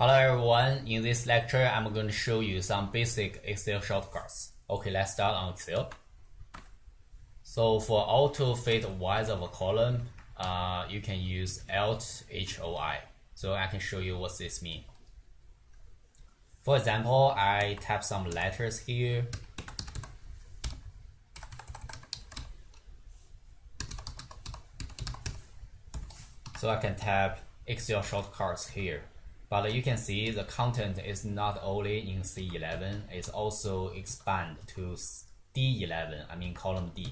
Hello everyone, in this lecture I'm going to show you some basic Excel shortcuts. Okay, let's start on Excel. So for auto fit width of a column, you can use Alt HOI. So I can show you what this means. For example, I type some letters here. So I can tap Excel shortcuts here. But you can see the content is not only in C11, it's also expand to D11, I mean column D.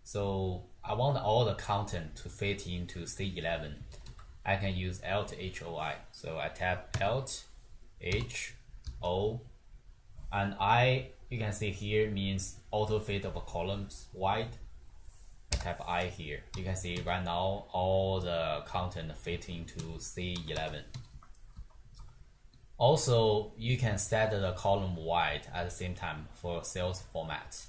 So I want all the content to fit into C11. I can use Alt HOI. So I tap Alt H O and I, you can see here means auto fit of columns wide. I tap I here. You can see right now all the content fit into C11. Also, you can set the column wide at the same time for cell format.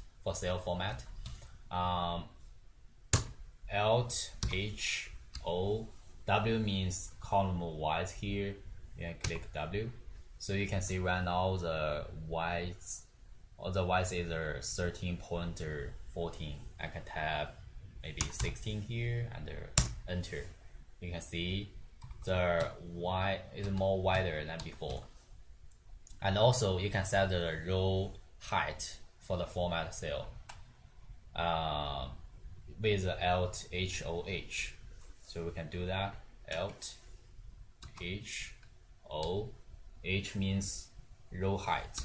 Alt H O W means column wide here. You can click W. So you can see right now the width, or the width is 13.14. I can tap maybe 16 here and enter. You can see the Y is more wider than before. And also you can set the row height for the format cell with the Alt HOH. So we can do that. Alt HO, H means row height,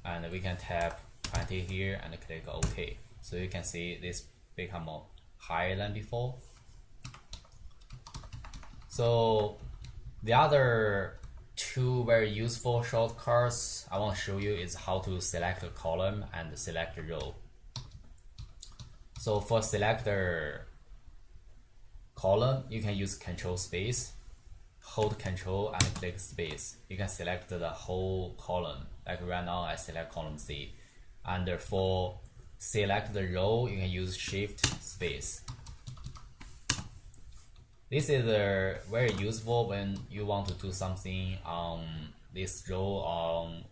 and we can tap 20 here and click OK. So you can see this become more higher than before. So the other two very useful shortcuts I want to show you is how to select a column and select a row. So for select a column, you can use Control space, hold Control and click space. You can select the whole column. Like right now I select column C. And for select the row, you can use Shift space. This is very useful when you want to do something on this row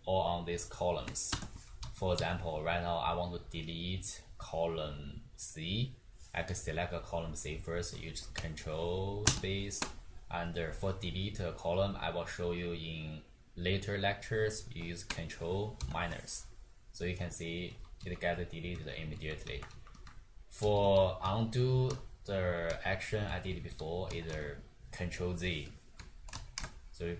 or on these columns. For example, right now I want to delete column C. I can select a column C first, use Control space, and for delete a column, I will show you in later lectures, use Control minus. So you can see it gets deleted immediately. For undo the action I did before is Control Z. So you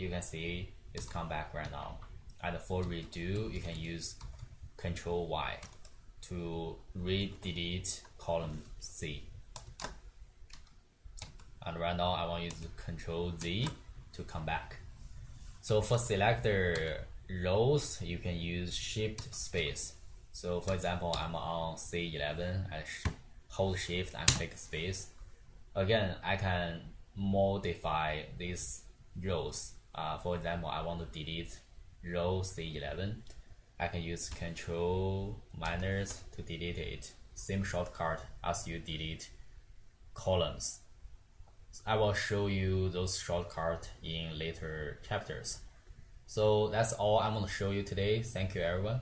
can see it's come back right now. And for redo, you can use Control Y to re-delete column C. And right now I want to use Control Z to come back. So for select the rows, you can use Shift space. So for example, I'm on C11, I hold Shift and click space. Again, I can modify these rows. For example, I want to delete row C11. I can use Control minus to delete it. Same shortcut as you delete columns. I will show you those shortcuts in later chapters. So that's all I'm going to show you today. Thank you everyone.